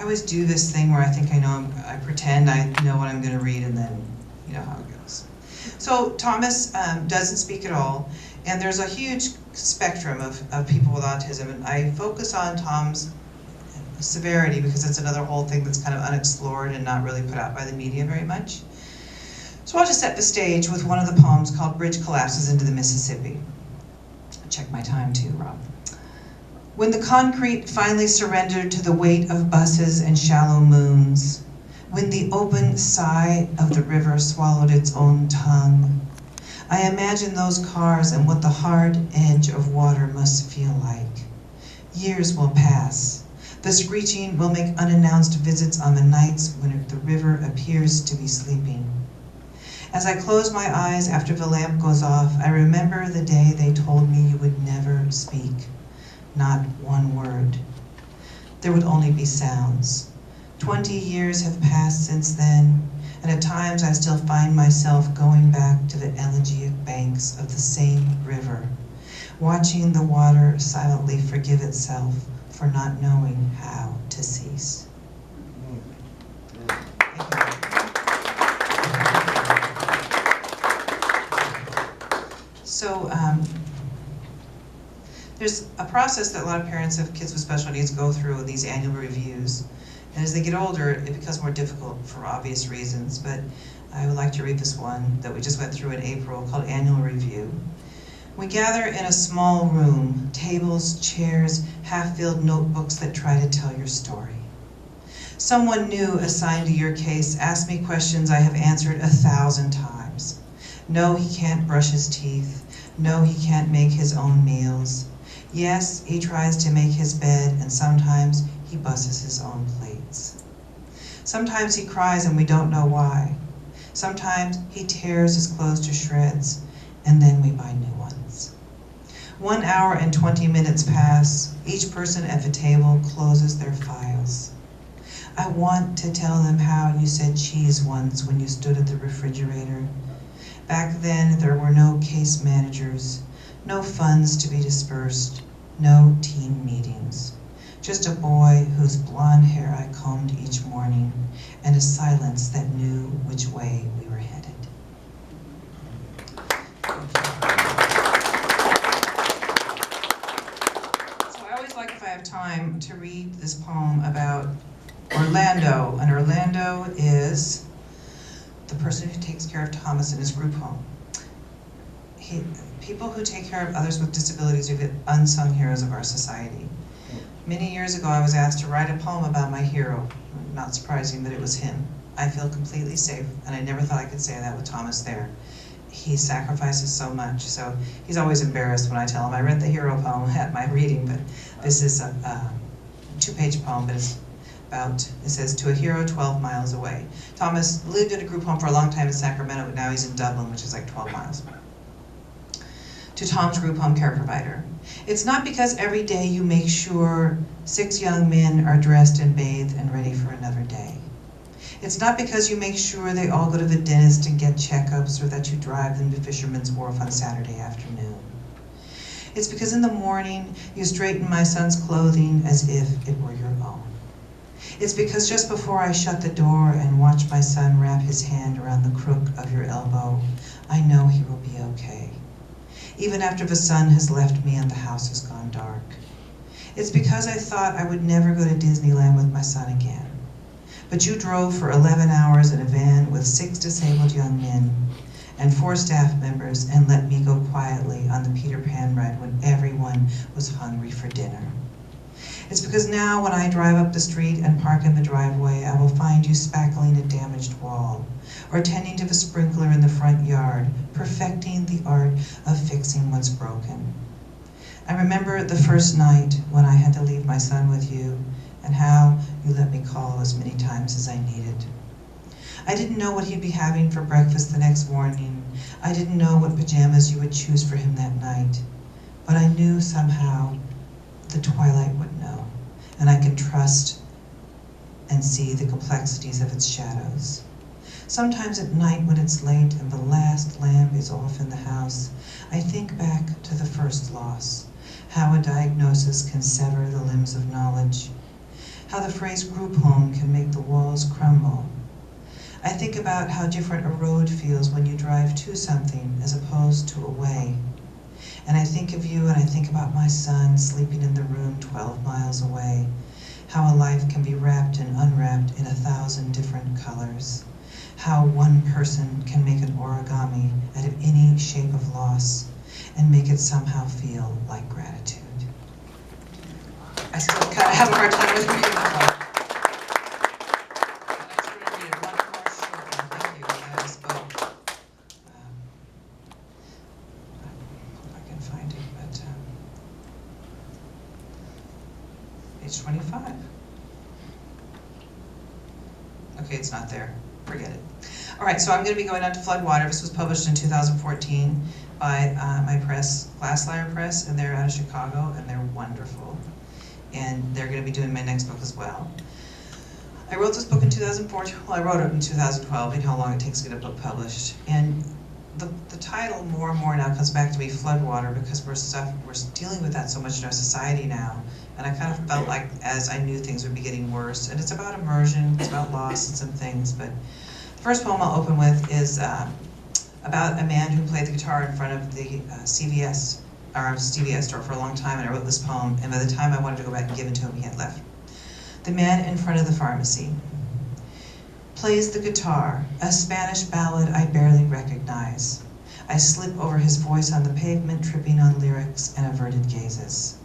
always do this thing where I think I know, I pretend I know what I'm going to read, and then you know how it goes. So Thomas doesn't speak at all, and there's a huge spectrum of people with autism, and I focus on Tom's severity because it's another whole thing that's kind of unexplored and not really put out by the media very much. So I'll just set the stage with one of the poems called Bridge Collapses into the Mississippi. Check my time too, Rob. When the concrete finally surrendered to the weight of buses and shallow moons, when the open sigh of the river swallowed its own tongue, I imagine those cars and what the hard edge of water must feel like. Years will pass. The screeching will make unannounced visits on the nights when the river appears to be sleeping. As I close my eyes after the lamp goes off, I remember the day they told me you would never speak, not one word. There would only be sounds. 20 years have passed since then, and at times I still find myself going back to the elegiac banks of the same river, watching the water silently forgive itself for not knowing how to cease. So there's a process that a lot of parents of kids with special needs go through, these annual reviews. And as they get older, it becomes more difficult for obvious reasons, but I would like to read this one that we just went through in April called Annual Review. We gather in a small room, tables, chairs, half-filled notebooks that try to tell your story. Someone new assigned to your case asked me questions I have answered 1,000 times. No, he can't brush his teeth. No, he can't make his own meals. Yes, he tries to make his bed, and sometimes he busses his own plates. Sometimes he cries and we don't know why. Sometimes he tears his clothes to shreds, and then we buy new ones. 1 hour and 20 minutes pass. Each person at the table closes their files. I want to tell them how you said cheese once when you stood at the refrigerator. Back then, there were no case managers, no funds to be dispersed, no team meetings. Just a boy whose blonde hair I combed each morning, and a silence that knew which way we were headed. So I always like, if I have time, to read this poem about Orlando, and Orlando is the person who takes care of Thomas in his group home. People who take care of others with disabilities are the unsung heroes of our society. Many years ago, I was asked to write a poem about my hero. Not surprising that it was him. I feel completely safe, and I never thought I could say that with Thomas there. He sacrifices so much, so he's always embarrassed when I tell him I read the hero poem at my reading, but this is a 2-page poem, but it's about, it says, to a hero 12 miles away. Thomas lived in a group home for a long time in Sacramento, but now he's in Dublin, which is like 12 miles. To Tom's group home care provider. It's not because every day you make sure 6 young men are dressed and bathed and ready for another day. It's not because you make sure they all go to the dentist and get checkups, or that you drive them to Fisherman's Wharf on Saturday afternoon. It's because in the morning you straighten my son's clothing as if it were your own. It's because just before I shut the door and watch my son wrap his hand around the crook of your elbow, I know he will be okay, even after the sun has left me and the house has gone dark. It's because I thought I would never go to Disneyland with my son again. But you drove for 11 hours in a van with 6 disabled young men and 4 staff members and let me go quietly on the Peter Pan ride when everyone was hungry for dinner. It's because now when I drive up the street and park in the driveway, I will find you spackling a damaged wall, or tending to the sprinkler in the front yard, perfecting the art of fixing what's broken. I remember the first night when I had to leave my son with you, and how you let me call as many times as I needed. I didn't know what he'd be having for breakfast the next morning. I didn't know what pajamas you would choose for him that night. But I knew somehow the twilight would know, and I could trust and see the complexities of its shadows. Sometimes at night when it's late and the last lamp is off in the house, I think back to the first loss, how a diagnosis can sever the limbs of knowledge, how the phrase group home can make the walls crumble. I think about how different a road feels when you drive to something as opposed to away. And I think of you and I think about my son sleeping in the room 12 miles away, how a life can be wrapped and unwrapped in 1,000 different colors, how one person can make an origami out of any shape of loss and make it somehow feel like gratitude. I still kind of have a hard time with reading that one. Page 25. Okay, it's not there. Forget it. All right, so I'm going to be going on to Floodwater. This was published in 2014 by my press, Glassliar Press, and they're out of Chicago, and they're wonderful. And they're going to be doing my next book as well. I wrote this book in 2014. Well, I wrote it in 2012, and how long it takes to get a book published. And the title more and more now comes back to me, Floodwater, because we're dealing with that so much in our society now. And I kind of felt like as I knew things would be getting worse. And it's about immersion, it's about loss and some things. But the first poem I'll open with is about a man who played the guitar in front of the CVS store for a long time, and I wrote this poem, and by the time I wanted to go back and give it to him, he had left. The man in front of the pharmacy plays the guitar, a Spanish ballad I barely recognize. I slip over his voice on the pavement, tripping on lyrics and averted gazes.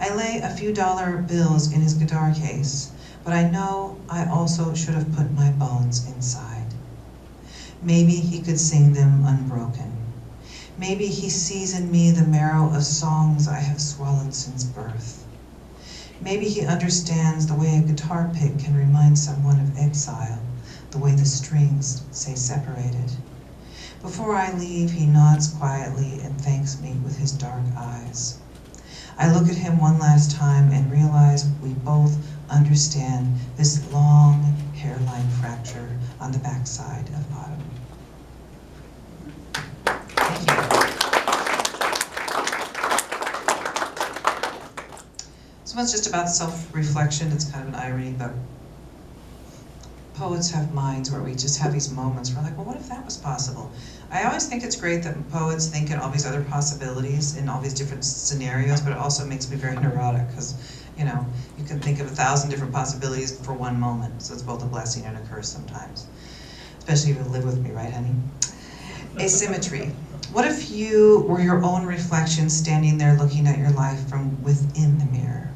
I lay a few dollar bills in his guitar case, but I know I also should have put my bones inside. Maybe he could sing them unbroken. Maybe he sees in me the marrow of songs I have swallowed since birth. Maybe he understands the way a guitar pick can remind someone of exile, the way the strings say separated. Before I leave, he nods quietly and thanks me with his dark eyes. I look at him one last time and realize we both understand this long hairline fracture on the backside of autumn. Thank you. This one's just about self-reflection. It's kind of an irony, but poets have minds where we just have these moments where we're like, well, what if that was possible? I always think it's great that poets think in all these other possibilities in all these different scenarios, but it also makes me very neurotic because, you know, you can think of 1,000 different possibilities for one moment. So it's both a blessing and a curse sometimes, especially if you live with me, right, honey? Asymmetry. What if you were your own reflection standing there looking at your life from within the mirror,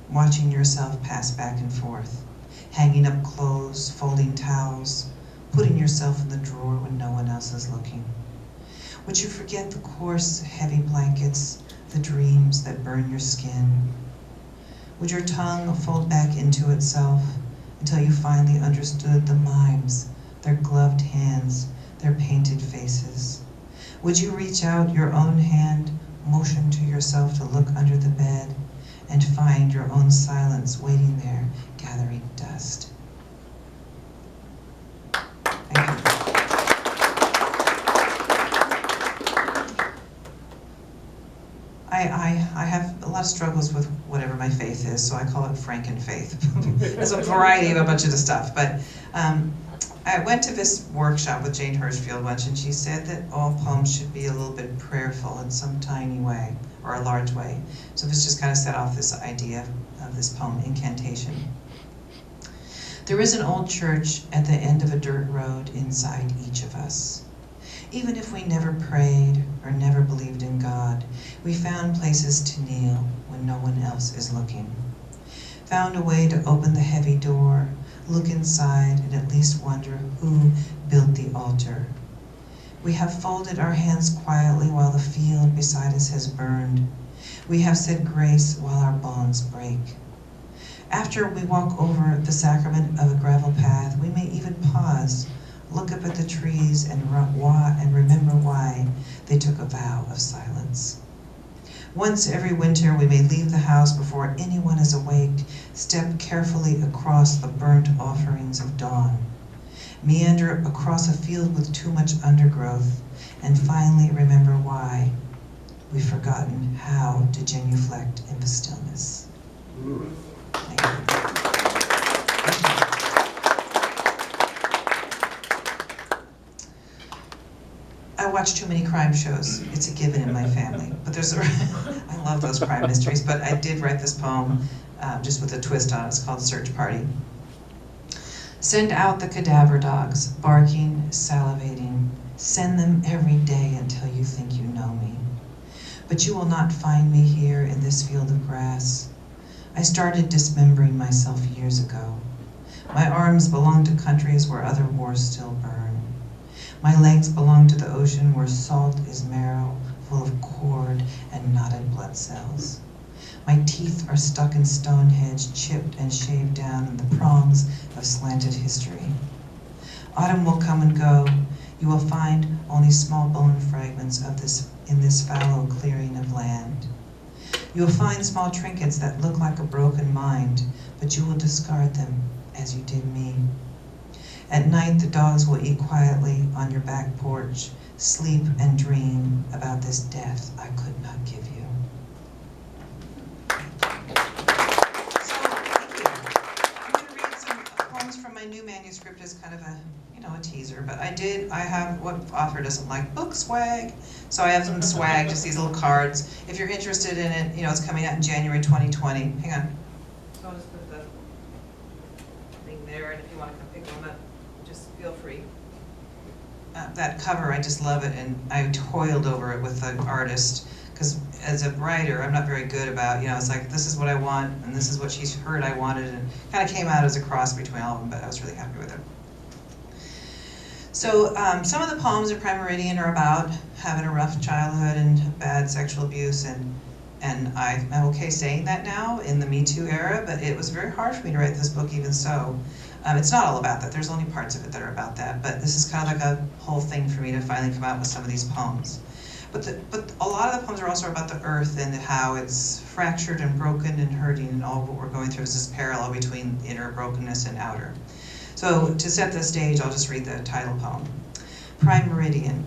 watching yourself pass back and forth, hanging up clothes, folding towels, putting yourself in the drawer when no one else is looking? Would you forget the coarse, heavy blankets, the dreams that burn your skin? Would your tongue fold back into itself until you finally understood the mimes, their gloved hands, their painted faces? Would you reach out your own hand, motion to yourself to look under the bed, and find your own silence waiting there, gathering dust? Thank you. I have a lot of struggles with whatever my faith is, so I call it Frankenfaith. There's a variety of a bunch of the stuff, but I went to this workshop with Jane Hirschfield once, and she said that all poems should be a little bit prayerful in some tiny way, or a large way. So this just kind of set off this idea of this poem, Incantation. There is an old church at the end of a dirt road inside each of us. Even if we never prayed or never believed in God, we found places to kneel when no one else is looking. Found a way to open the heavy door, look inside, and at least wonder who built the altar. We have folded our hands quietly while the field beside us has burned. We have said grace while our bones break. After we walk over the sacrament of a gravel path, we may even pause, look up at the trees, and remember why they took a vow of silence. Once every winter, we may leave the house before anyone is awake, step carefully across the burnt offerings of dawn, meander across a field with too much undergrowth, and finally remember why we've forgotten how to genuflect in the stillness. Thank you. watch too many crime shows. It's a given in my family. But there's a, I love those crime mysteries, but I did write this poem just with a twist on it. It's called Search Party. Send out the cadaver dogs, barking, salivating. Send them every day until you think you know me. But you will not find me here in this field of grass. I started dismembering myself years ago. My arms belong to countries where other wars still burn. My legs belong to the ocean where salt is marrow, full of cord and knotted blood cells. My teeth are stuck in Stonehenge, chipped and shaved down in the prongs of slanted history. Autumn will come and go. You will find only small bone fragments of this in this fallow clearing of land. You will find small trinkets that look like a broken mind, but you will discard them as you did me. At night, the dogs will eat quietly on your back porch, sleep and dream about this death I could not give you. So, thank you. I'm going to read some poems from my new manuscript as kind of a teaser, but I have what author doesn't like, book swag. So I have some swag, just these little cards. If you're interested in it, it's coming out in January 2020. Hang on. So I'll just put the thing there, and if you want to come pick one up, just feel free. That cover, I just love it, and I toiled over it with the artist, because as a writer, I'm not very good about, it's like, this is what I want, and this is what she's heard I wanted, and kind of came out as a cross between all of them, but I was really happy with it. So some of the poems in Prime Meridian are about having a rough childhood and bad sexual abuse, and I'm okay saying that now in the Me Too era, but it was very hard for me to write this book even so. It's not all about that. There's only parts of it that are about that, but this is kind of like a whole thing for me to finally come out with some of these poems. But a lot of the poems are also about the earth and how it's fractured and broken and hurting, and all what we're going through is this parallel between inner brokenness and outer. So to set the stage, I'll just read the title poem. Prime Meridian.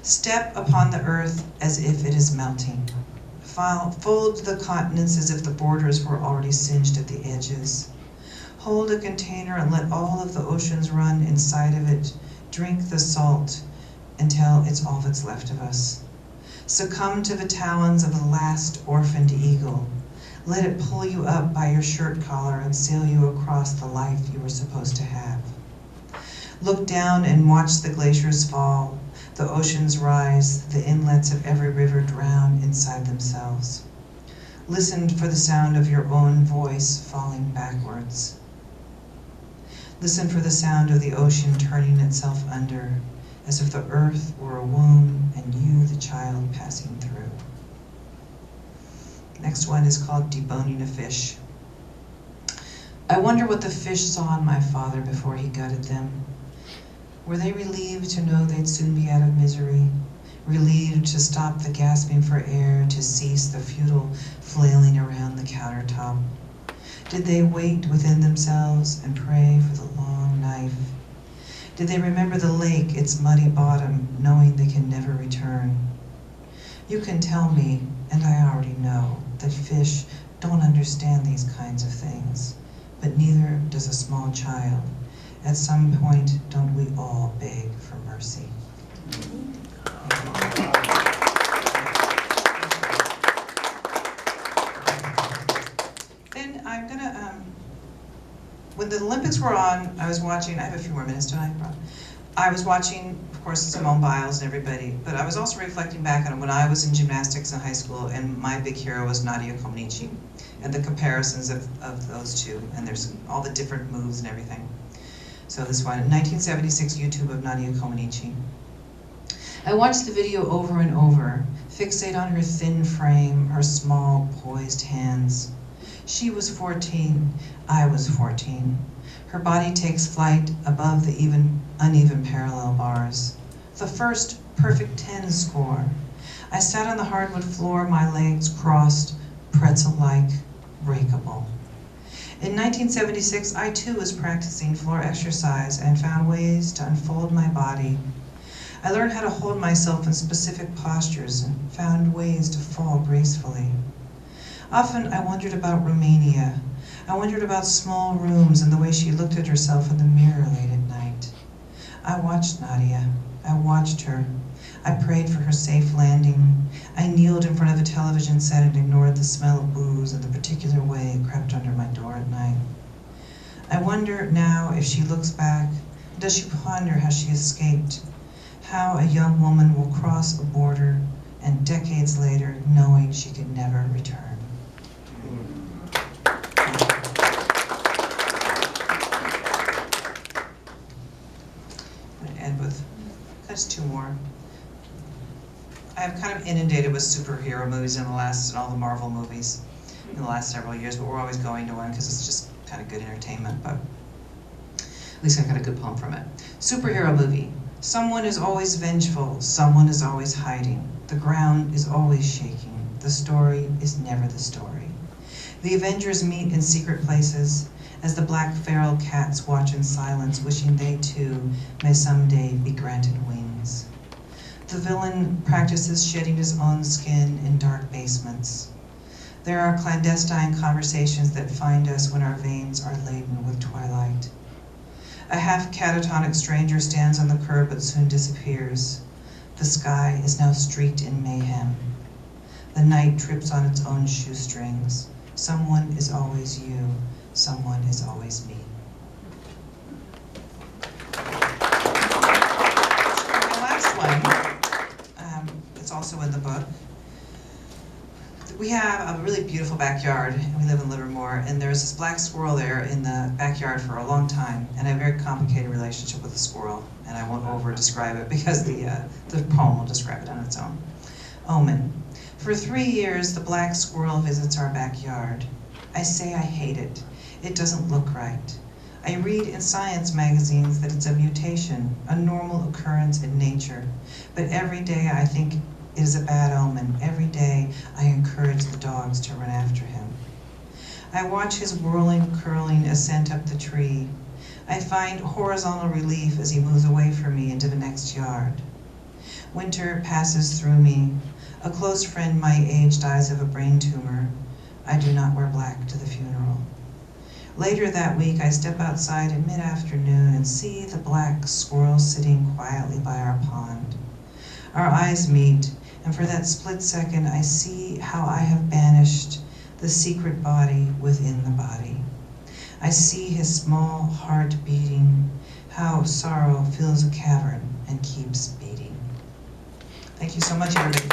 Step upon the earth as if it is melting. Fold the continents as if the borders were already singed at the edges. Hold a container and let all of the oceans run inside of it. Drink the salt until it's all that's left of us. Succumb to the talons of the last orphaned eagle. Let it pull you up by your shirt collar and sail you across the life you were supposed to have. Look down and watch the glaciers fall, the oceans rise, the inlets of every river drown inside themselves. Listen for the sound of your own voice falling backwards. Listen for the sound of the ocean turning itself under, as if the earth were a womb and you the child passing through. Next one is called Deboning a Fish. I wonder what the fish saw in my father before he gutted them. Were they relieved to know they'd soon be out of misery? Relieved to stop the gasping for air, to cease the futile flailing around the countertop? Did they wait within themselves and pray for the long knife? Did they remember the lake, its muddy bottom, knowing they can never return? You can tell me, and I already know, that fish don't understand these kinds of things, but neither does a small child. At some point, don't we all beg for mercy? Then I'm gonna, when the Olympics were on, I was watching, I have a few more minutes, don't I, Rob? I was watching, of course, Simone Biles and everybody, but I was also reflecting back on when I was in gymnastics in high school, and my big hero was Nadia Comaneci, and the comparisons of those two, and there's all the different moves and everything. So this one, 1976 YouTube of Nadia Comaneci. I watched the video over and over, fixate on her thin frame, her small, poised hands. She was 14, I was 14. Her body takes flight above the uneven parallel bars. The first perfect 10 score. I sat on the hardwood floor, my legs crossed, pretzel-like, breakable. In 1976, I too was practicing floor exercise and found ways to unfold my body. I learned how to hold myself in specific postures and found ways to fall gracefully. Often I wondered about Romania. I wondered about small rooms and the way she looked at herself in the mirror late at night. I watched Nadia. I watched her. I prayed for her safe landing. I kneeled in front of a television set and ignored the smell of booze and the particular way it crept under my door at night. I wonder now if she looks back, does she ponder how she escaped? How a young woman will cross a border and decades later knowing she could never return. I'm going to end with just two more. I've kind of inundated with superhero movies in all the Marvel movies in the last several years, but we're always going to one because it's just kind of good entertainment, but at least I got a good poem from it. Superhero movie. Someone is always vengeful, someone is always hiding. The ground is always shaking. The story is never the story. The Avengers meet in secret places as the black feral cats watch in silence, wishing they too may someday be granted wings. The villain practices shedding his own skin in dark basements. There are clandestine conversations that find us when our veins are laden with twilight. A half catatonic stranger stands on the curb but soon disappears. The sky is now streaked in mayhem. The night trips on its own shoestrings. Someone is always you. Someone is always me. The last one, it's also in the book. We have a really beautiful backyard, and we live in Livermore, and there's this black squirrel there in the backyard for a long time, and I have a very complicated relationship with the squirrel, and I won't over-describe it because the poem will describe it on its own. Omen. For 3 years, the black squirrel visits our backyard. I say I hate it. It doesn't look right. I read in science magazines that it's a mutation, a normal occurrence in nature, but every day I think it is a bad omen. Every day I encourage the dogs to run after him. I watch his whirling, curling ascent up the tree. I find horizontal relief as he moves away from me into the next yard. Winter passes through me. A close friend my age dies of a brain tumor. I do not wear black to the funeral. Later that week, I step outside at mid-afternoon and see the black squirrel sitting quietly by our pond. Our eyes meet, and for that split second, I see how I have banished the secret body within the body. I see his small heart beating, how sorrow fills a cavern and keeps beating. Thank you so much, everybody.